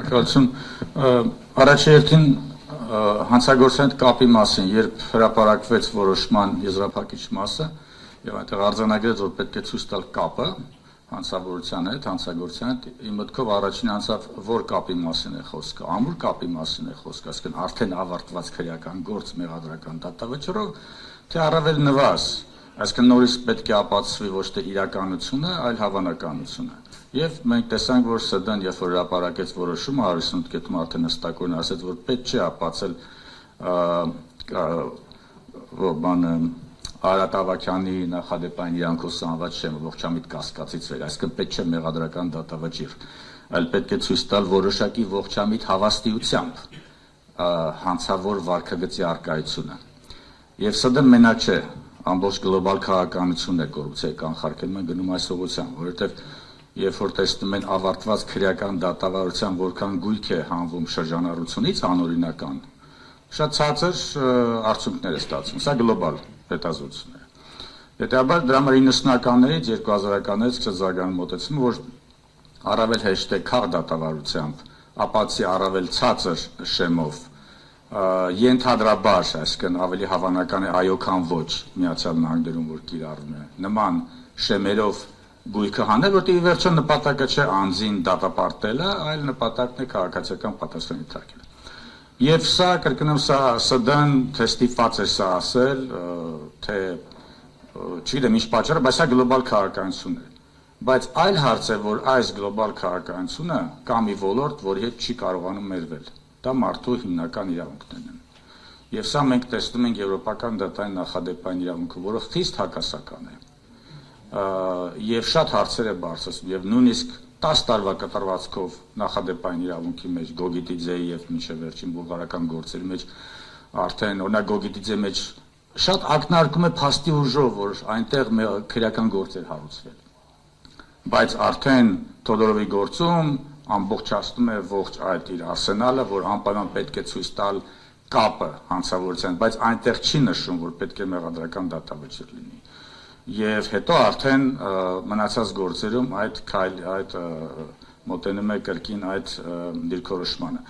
Շնորհակալություն։ Առաջերտին հանցագործության կապի մասին, երբ հրապարակվեց որոշման եզրափակիչ մասը, եւ այնտեղ արձանագրեց, որ պետք է ցույց տալ կապը հանցավորության հետ, հանցագործության հետ, իմ մտքով առաջին անցավ որ կապի մասին է խոսքը, ամուր կապի մասին է խոսքը, այսինքն արդեն ավարտված քրեական գործ մեղադրական դատավճռով, թե առավել նվազ, այսինքն նորից պետք է ապացուցվի ոչ թե իրականությունը, այլ հավանականությունը։ Եվ մենք տեսանք, որ ՍԴ-ն, երբ որ հրապարակեց որոշումը, 158 կետում արդեն հստակորեն ասեց, որ պետք չէ ապացել Արարատ Ավագյանի նախադեպային իրանքով սանված շեմը ողջամիտ կասկածից վեր, այսինքն պետք չէ մեղադրական դատավճիռ, այլ պետք է ցույց տալ որոշակի ողջամիտ հավաստիությամբ հանցավոր վարքագծի առկայությունը։ Եվ ՍԴ-ն մենակ չէ, ամբողջ գլոբալ քաղաքականությունն է կոռուպցիայի կանխարգելում են գնում այս ուղղությամբ, որովհետև երբ որ տեսնում են ավարտված քրեական դատավարության որքան գույք է հանվում շրջանառությունից անօրինական, շատ ցածր արդյունքներ է ստացվում, սա գլոբալ հետազոտություն է։ Հետաբար դրա համար 90-ականներից 2000-ականներից սկսեց զարգանում մոտեցումը, որ առավել հեշտ է քաղ դատավարությամբ, ապացի առավել ցածր շեմով ենթադրաբար, այսինքն ավելի հավանական է այո քան ոչ Միացյալ Նահանգներում, որ կիրառվում է նման շեմերով գույքը հանել, որտեղ ի վերջո նպատակը չէ անձին դատապարտելը, այլ նպատակն է քաղաքացիական պատասխան ենթարկելը։ Եվ սա, կրկնում, սա ՍԴ-ն թե ստիպված է սա ասել, թե չգիտեմ ինչ պատճառը, բայց սա գլոբալ քաղաքականություն է։ Բայց այլ հարց է, որ այս գլոբալ քաղաքականությունը կա մի ոլորտ, որի հետ չի կարողանում մերվել։ Դա մարդու հիմնական իրավունքներն են։ Եվ սա մենք տեսնում ենք եվրոպական դատային նախադեպային իրավունքը, որը խիստ հակասական է։ Եվ շատ հարցեր է բարձրացնում, եւ նույնիսկ 10 տարվա կտրվածքով նախադեպային իրավունքի մեջ Գոգիտիձեի եւ մինչեւ վերջին բուլղարական գործերի մեջ արդեն օրինակ Գոգիտիձեի մեջ շատ ակնարկում է փաստի ուժով, որ այնտեղ քրեական գործեր հարուցվել։ Բայց արդեն Թոդորովի գործում ամբողջացնում է ողջ այդ իր արսենալը, որ անպայման պետք է ցույց տալ կապը հանցավորության, բայց այնտեղ չի նշում, որ պետք է մեղադրական դատավճիռ լինի։ Եվ հետո արդեն մնացած գործերում այդ մոտենում է կրկին այդ դիրքորոշմանը։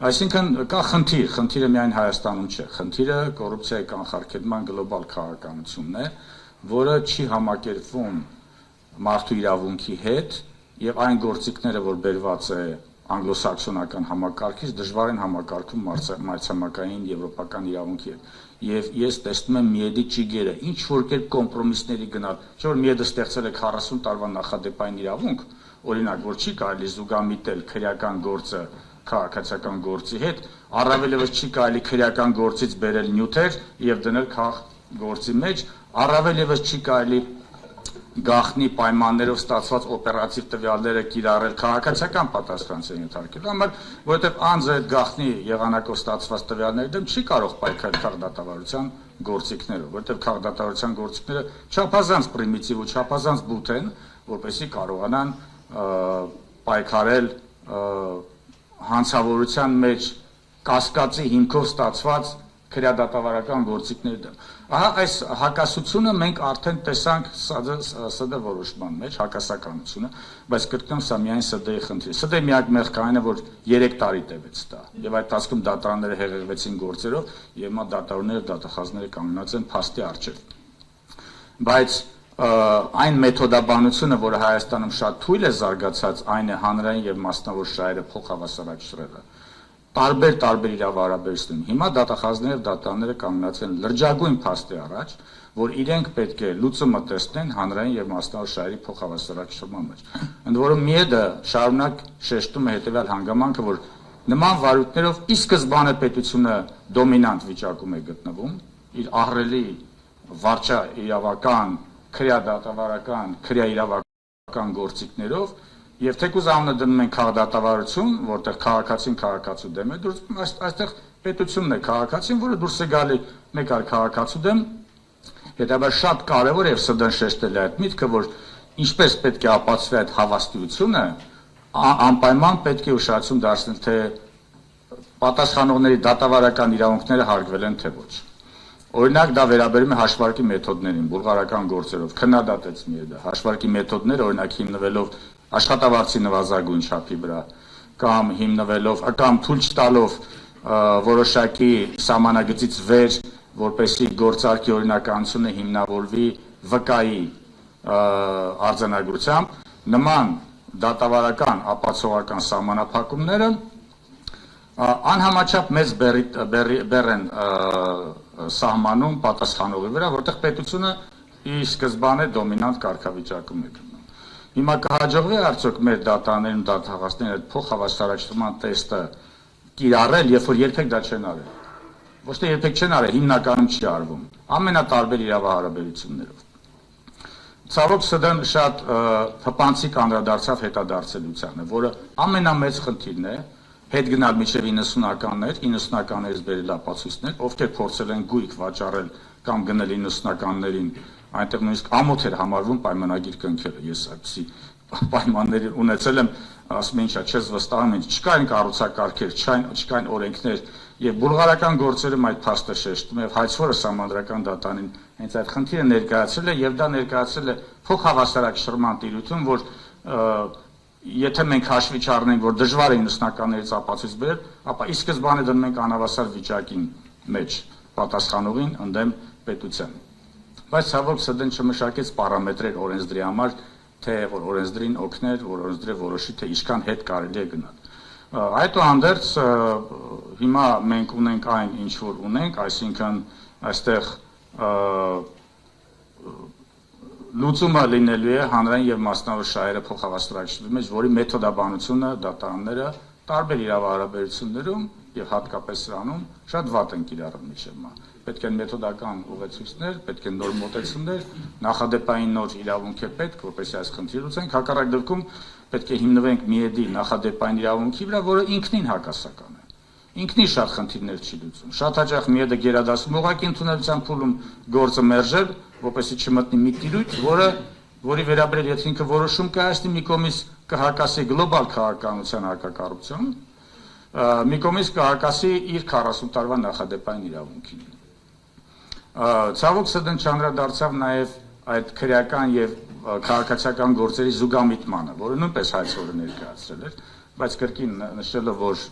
Այսինքն կա խնդիրը միայն Հայաստանում չէ, խնդիրը կոռուպցիայի կանխարգելման գլոբալ քաղաքականությունն է, որը չի համակերպվում մարդու իրավունքի հետ եւ այն գործիքները, որ բերված է անգլոսաքսոնական համակարգից, դժվար են համակարգում մայրցամաքային եվրոպական իրավունքի հետ։ Եվ ես տեսնում եմ Միեդի ճիգերը, ինչ որ կերպ կոմպրոմիսների գնալ, չէ՞ որ Միեդը ստեղծել է 40 տարվա նախադեպային իրավունք, օրինակ, որ չի կարելի զուգամիտել քրեական գործը քաղաքացիական գործի հետ, առավել եւս չի կարելի քրեական գործից բերել նյութեր եւ դնել քաղ գործի մեջ, առավել եւս չի կարելի գաղտնի պայմաններով ստացված օպերատիվ տվյալները կիրառել քաղաքացիական պատասխանատվության ենթարկելու համար, որովհետև անձը այդ գաղտնի եղանակով ստացված տվյալների դեմ չի կարող պայքարել քաղաքդատավարության գործիքներով, որովհետև քաղաքդատավարության գործիքները չափազանց պրիմիտիվ ու չափազանց բութ են, որպեսզի կարողանան պայքարել հանցավորության մեջ կասկածի հիմքով ստացված քրեադատավարական գործիքների դեմ։ Ահա այս հակասությունը մենք արդեն տեսանք ՍԴ որոշման մեջ, հակասականությունը, բայց կրկնում սա միայն ՍԴ-ի խնդիր։ ՍԴ-ի միակ մեղքայինը, որ 3 տարի տևեց դա, եւ այդ տասկում դատարանները հեղեղվեցին գործերով, եւ հիմա դատարանները, դատախազները կանգնած են փաստի առջեւ։ Բայց այն մեթոդաբանությունը, որը Հայաստանում շատ թույլ է զարգացած, այն է հանրային եւ մասնավոր շահերը փոխհավասարակշռելը։ Տարբեր իրավահարաբերությունում։ Հիմա դատախազները եւ դատարանները կանգնած են լրջագույն փաստի առաջ, որ իրենք պետք է լուծումը տեսնեն հանրային եւ մասնավոր շահերի փոխհավասարակշռման մեջ։ Ընդ որում Միեդը շարունակ շեշտում է հետեւյալ հանգամանքը, որ նման վարույթներով ի սկզբանե պետությունը դոմինանտ վիճակում է գտնվում, իր ահռելի վարչա իրավական, քրեադատավարական, քրեաիրավական գործիքներով Եվ թեկուզ անունը դնում են քաղաքդատավարություն, որտեղ քաղաքացին քաղաքացու դեմ է, այստեղ պետությունն է քաղաքացին, որը դուրս է գալի մեկ այլ քաղաքացու դեմ, հետաբար շատ կարևոր եւ ՍԴ-ն շեշտել է այդ միտքը, որ ինչպես պետք է ապացուցվի այդ հավաստիությունը, անպայման պետք է ուշադրություն դարձնել, թե պատասխանողների դատավարական իրավունքները հարգվել են թե ոչ։ Օրինակ դա վերաբերում է հաշվարկի մեթոդներին, բուլղարական գործերով քննադատեց Միեդը, հաշվարկի մեթոդները օրինակ հիմնվելով աշխատավարձի նվազագույն չափի վրա կամ հիմնվելով կամ թույլ չտալով որոշակի սահմանագծից վեր, որպեսզի գործարքի օրինականությունը հիմնավորվի վկայի արձանագրությամբ, նման դատավարական ապացուցողական սահմանափակումները անհամաչափ մեծ բեռ են սահմանում պատասխանողի վրա, որտեղ պետությունը ի սկզբանե դոմինանտ կարգավիճակում է գնում։ Հիմա կհաջողվի արդյոք մեր դատաներն ու դատախազներն այդ փոխհավասարակշռման տեստը կիրառել, երբ որ երբեք դա չեն արել։ Ոչ թե երբեք չեն արել, հիմնականում չի արվում, ամենատարբեր իրավահարաբերություններով։ Ցավոք սրտան շատ հպանցիկ անդրադարձավ հետադարձելությանը, որը ամենամեծ խնդիրն է, հետ գնալ մինչև 90-ականներից բերել ապացույցներ, ովքեր փորձել են գույք վաճառել կամ գնել 90-ականներին, այնտեղ նույնիսկ ամոթ էր համարվում պայմանագիր կնքելը, ես այդպիսի պայմաններ ունեցել եմ, ասում են ինչա, չես վստահում, չկային կառուցակարգեր, չկային օրենքներ, եւ բուլղարական գործերում այդ փաստը շեշտում է, հայցվորը սահմանադրական դատանին հենց այդ խնդիրը ներկայացրել է եւ դա ներկայացրել է փոխհավասարակշռման տիրույթում, որ եթե մենք հաշվի չառնենք, որ դժվար է 90-ականներից ապացույց բերել, ապա ի սկզբանե դնում ենք անհավասար վիճակին մեջ պատասխանողին ընդդեմ պետության։ Բայց ցավոք սրտեն չմշակեց պարամետրեր օրենսդրի համար, թե որ օրենսդրին օգներ, որ օրենսդրը որոշի, թե ինչքան հետ կարելի է գնալ։ Այդուհանդերձ հիմա մենք ունենք այն, ինչ որ ունենք, այսինքն այստեղ լուծումը լինելու է հանրային եւ մասնավոր շահերը փոխհավասարակշռի մեջ, որի մեթոդաբանությունը դատարանները տարբեր իրավահարաբերություններում եւ հատկապես սրանում շատ վատ են կիրառում միջևմա։ Պետք են մեթոդական ուղեցույցներ, պետք են նոր մոտեցումներ, նախադեպային նոր իրավունք է պետք, որպեսզի այս խնդիրը լուծենք, հակառակ դեպքում պետք է հիմնվենք միեդի նախադեպային իրավունքի վրա, որը ինքնին հակասական է։ Ինքնին շատ խնդիրներ չի լուծում։ Շատ հաճախ միեդը գերադասում ուղղակի ընդունելության փուլում գործը մերժել, որպեսզի չմտնի մի տիրույթ, որի վերաբերյալ եթե ինքը որոշում կայացնի, մի կողմից կհակասի գլոբալ քաղաքականության հակակառուցություն, մի կողմից կհակասի իր 40 տարվա նախադեպային իրավունքին։ Ցավոք սրտեն չանդրադարձավ նաև այդ քրեական եւ քաղաքացիական գործերի զուգամիտմանը, որը նույնպես հայցորը ներկայացրել էր, բայց կրկին նշելով, որ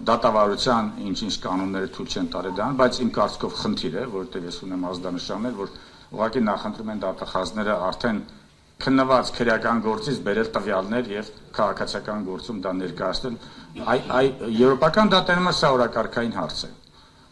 դատավարության ինչ-ինչ կանոնները թույլ չեն տալի դրան, բայց իմ կարծիքով խնդիր է, որովհետև ես ունեմ ազդանշաններ, որ ուղղակի նախընտրում են դատախազները արդեն քննված քրեական գործից բերել տվյալներ եւ քաղաքացիական գործում դա ներկայացնել։ Եվրոպական դատարանը սա օրակարգային հարց է։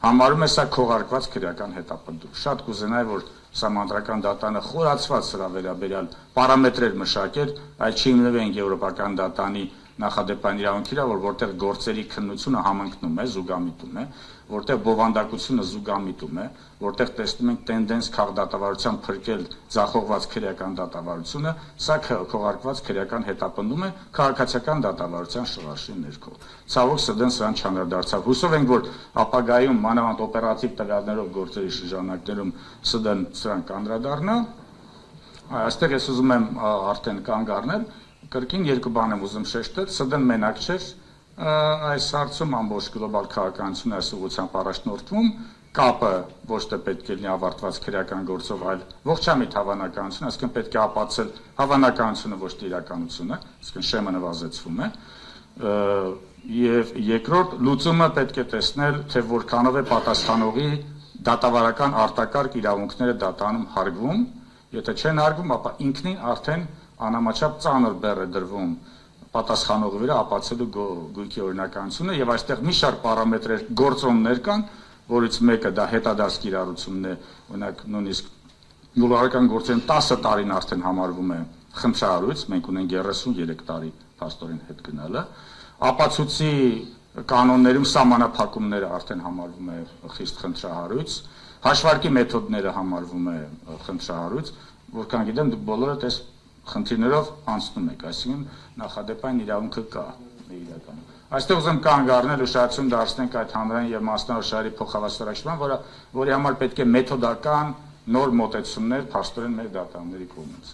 Համարում է սա քողարկված քրեական հետապնդում։ Շատ կուզենայի, որ սահմանադրական դատարանը խորացված սրա վերաբերյալ պարամետրեր մշակեր, այլ չի հիմնվենք եվրոպական դատարանի նախադեպային իրավունքի վրա, որտեղ գործերի քննությունը համընկնում է, զուգամիտում է, որտեղ բովանդակությունը զուգամիտում է, որտեղ տեսնում ենք տենդենս քաղաքդատավարության փրկել ձախողված քրեական դատավարությունը, սա քողարկված քրեական հետապնդում է քաղաքացիական դատավարության շղարշի ներքո։ Ցավոք սրտեն սրան չանդրադարձավ։ Հուսով ենք, որ ապագայում մանավանդ օպերատիվ տվյալներով գործերի շրջանակներում սրան կանդրադառնա։ Այստեղ ես ուզում եմ արդեն կանգ առնել, կրկին երկու բան եմ ուզում շեշտել, սդն մենակ չէր այս հարցում ամբողջ գլոբալ քաղաքականությունը այս ուղղությամբ առաջնորդվում, կապը ոչ թե պետք է լինի ավարտված քրեական գործով, այլ ողջամիտ հավանականություն, այսինքն պետք է ապացուցել հավանականությունը, ոչ թե իրականությունը, այսինքն շեմը նվազեցվում է, եւ երկրորդ լուծումը պետք է տեսնել, թե որքանով է պատասխանողի դատավարական արտակարգ իրավունքները դատարանում հարգվում, եթե չեն հարգվում, ապա ինքնին արդեն անհամաչափ ծանր բեռ է դրվում պատասխանողի վրա ապացուցելու գույքի օրինականությունը եւ այստեղ մի շարք պարամետրեր գործոններ կան, որից մեկը դա հետադարձ կիրառությունն է, օրինակ նույնիսկ բուլղարական գործերում 10 տարին արդեն համարվում է խնդրահարույց, մենք ունենք 33 տարի փաստորեն հետ գնալը, ապացույցի կանոններում սահմանափակումները արդեն համարվում է խիստ խնդրահարույց, հաշվարկի մեթոդները համարվում է խնդրահարույց, որքան գիտեմ դուք բոլորդ այս խնդիրներով անցնում եք, այսինքն նախադեպային իրավունքը կա իրականում։ Այստեղ ուզում կանգ առնել ուշադրություն դարձնենք այդ հանրային եւ մասնավոր շահերի փոխհավասարակշռման, որի համար պետք է մեթոդական նոր մոտեցումներ փաստորեն մեր դատարանների կողմից։